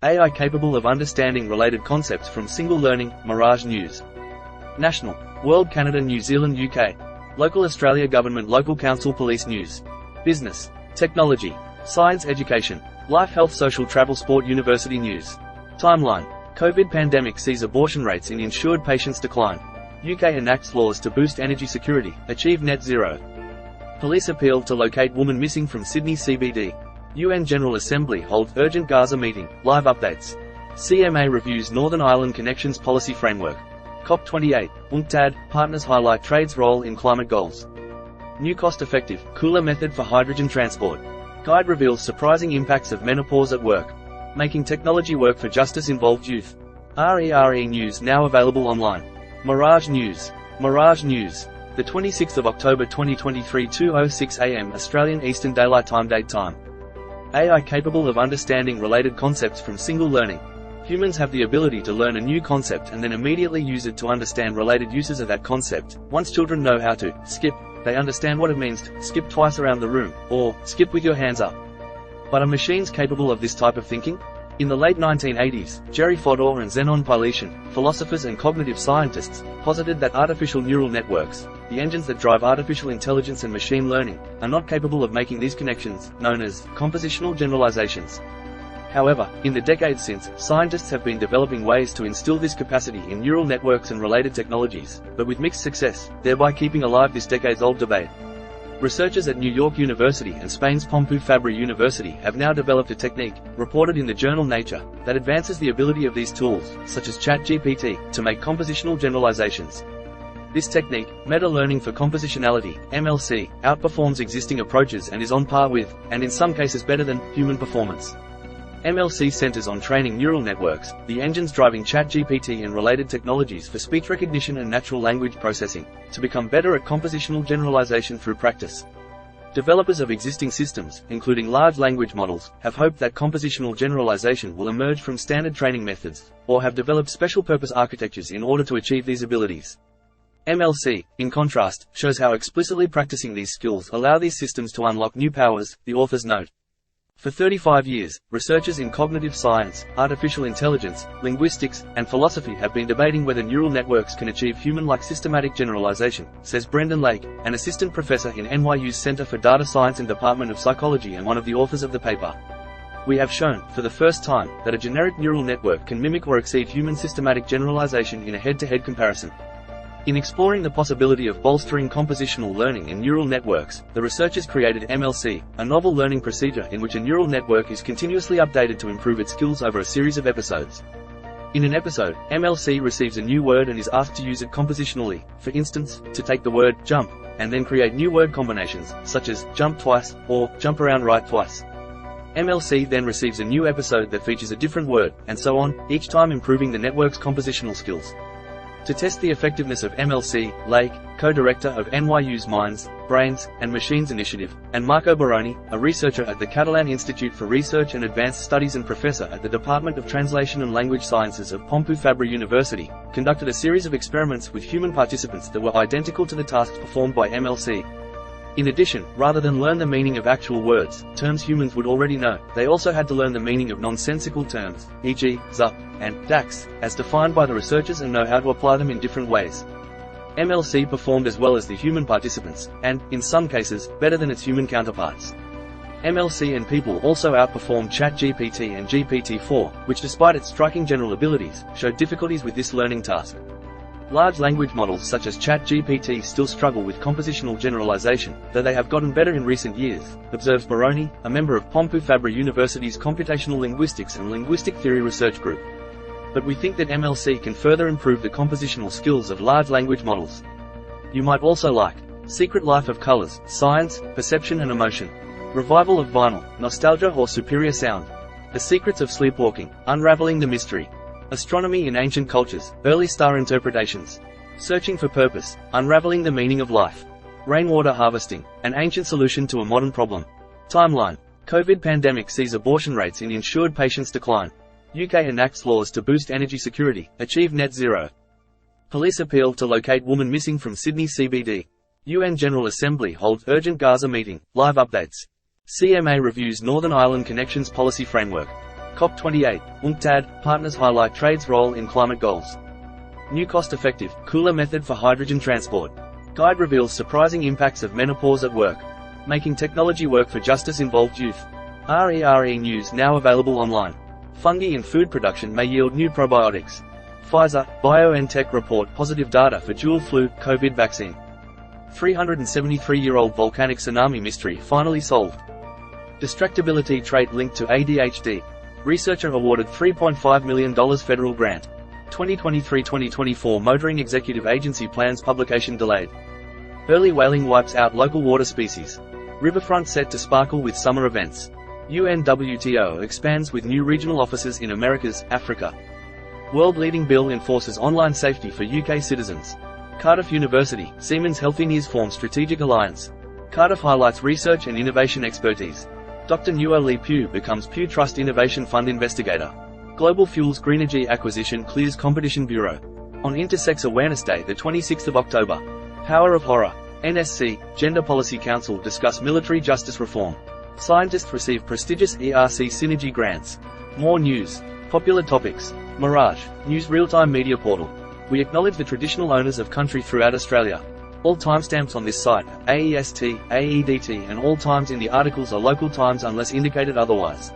AI capable of understanding related concepts from single learning. Mirage News. National. World Canada New Zealand UK. Local Australia Government Local Council Police News. Business. Technology. Science Education. Life Health Social Travel Sport University News. Timeline. COVID pandemic sees abortion rates in insured patients decline. UK enacts laws to boost energy security, achieve net zero. Police appeal to locate woman missing from Sydney CBD. UN General Assembly holds urgent Gaza meeting, live updates. CMA reviews Northern Ireland Connections Policy Framework. COP28, UNCTAD, partners highlight trade's role in climate goals. New cost-effective, cooler method for hydrogen transport. Guide reveals surprising impacts of menopause at work. Making technology work for justice-involved youth. RERE News now available online. Mirage News. Mirage News. The 26th of October 2023 2:06 AM Australian Eastern Daylight Time. Date time. AI capable of understanding related concepts from single learning. Humans have the ability to learn a new concept and then immediately use it to understand related uses of that concept. Once children know how to skip, they understand what it means to skip twice around the room, or skip with your hands up. But are machines capable of this type of thinking? In the late 1980s, Jerry Fodor and Zenon Pylyshyn, philosophers and cognitive scientists, posited that artificial neural networks, the engines that drive artificial intelligence and machine learning, are not capable of making these connections, known as compositional generalizations. However, in the decades since, scientists have been developing ways to instill this capacity in neural networks and related technologies, but with mixed success, thereby keeping alive this decades-old debate. Researchers at New York University and Spain's Pompeu Fabra University have now developed a technique, reported in the journal Nature, that advances the ability of these tools, such as ChatGPT, to make compositional generalizations. This technique, meta-learning for compositionality, MLC, outperforms existing approaches and is on par with, and in some cases better than, human performance. MLC centers on training neural networks, the engines driving ChatGPT and related technologies for speech recognition and natural language processing, to become better at compositional generalization through practice. Developers of existing systems, including large language models, have hoped that compositional generalization will emerge from standard training methods, or have developed special-purpose architectures in order to achieve these abilities. MLC, in contrast, shows how explicitly practicing these skills allow these systems to unlock new powers, the authors note. For 35 years, researchers in cognitive science, artificial intelligence, linguistics, and philosophy have been debating whether neural networks can achieve human-like systematic generalization, says Brendan Lake, an assistant professor in NYU's Center for Data Science and Department of Psychology and one of the authors of the paper. We have shown, for the first time, that a generic neural network can mimic or exceed human systematic generalization in a head-to-head comparison. In exploring the possibility of bolstering compositional learning in neural networks, the researchers created MLC, a novel learning procedure in which a neural network is continuously updated to improve its skills over a series of episodes. In an episode, MLC receives a new word and is asked to use it compositionally, for instance, to take the word jump, and then create new word combinations, such as jump twice, or jump around right twice. MLC then receives a new episode that features a different word, and so on, each time improving the network's compositional skills. To test the effectiveness of MLC, Lake, co-director of NYU's Minds, Brains, and Machines Initiative, and Marco Baroni, a researcher at the Catalan Institute for Research and Advanced Studies and professor at the Department of Translation and Language Sciences of Pompeu Fabra University, conducted a series of experiments with human participants that were identical to the tasks performed by MLC. In addition, rather than learn the meaning of actual words, terms humans would already know, they also had to learn the meaning of nonsensical terms, e.g., zup, and dax, as defined by the researchers, and know how to apply them in different ways. MLC performed as well as the human participants, and, in some cases, better than its human counterparts. MLC and people also outperformed ChatGPT and GPT-4, which despite its striking general abilities, showed difficulties with this learning task. Large language models such as ChatGPT still struggle with compositional generalization, though they have gotten better in recent years, observes Baroni, a member of Pompeu Fabra University's Computational Linguistics and Linguistic Theory Research Group. But we think that MLC can further improve the compositional skills of large language models. You might also like Secret Life of Colors, Science, Perception and Emotion, Revival of Vinyl, Nostalgia or Superior Sound, The Secrets of Sleepwalking, Unraveling the Mystery, Astronomy in Ancient Cultures, Early Star Interpretations, Searching for Purpose, Unraveling the Meaning of Life, Rainwater Harvesting, An Ancient Solution to a Modern Problem. Timeline. COVID pandemic sees abortion rates in insured patients decline. UK enacts laws to boost energy security, achieve net zero. Police appeal to locate woman missing from Sydney CBD. UN General Assembly holds urgent Gaza meeting, live updates. CMA reviews Northern Ireland Connections Policy Framework. COP28, UNCTAD, partners highlight trade's role in climate goals. New cost-effective, cooler method for hydrogen transport. Guide reveals surprising impacts of menopause at work. Making technology work for justice-involved youth. RERE News now available online. Fungi in food production may yield new probiotics. Pfizer, BioNTech report positive data for dual flu, COVID vaccine. 373-year-old volcanic tsunami mystery finally solved. Distractibility trait linked to ADHD. Researcher awarded $3.5 million federal grant. 2023-2024 Motoring Executive Agency plans publication delayed. Early whaling wipes out local water species. Riverfront set to sparkle with summer events. UNWTO expands with new regional offices in Americas, Africa. World-leading bill enforces online safety for UK citizens. Cardiff University, Siemens Healthineers form strategic alliance. Cardiff highlights research and innovation expertise. Dr. Nuo Lee Pugh becomes Pew Trust Innovation Fund investigator. Global Fuels Greenergy acquisition clears Competition Bureau. On Intersex Awareness Day, the 26th of October. Power of Horror. NSC, Gender Policy Council discuss military justice reform. Scientists receive prestigious ERC Synergy grants. More news. Popular topics. Mirage, News real-time media portal. We acknowledge the traditional owners of country throughout Australia. All timestamps on this site, AEST, AEDT and all times in the articles are local times unless indicated otherwise.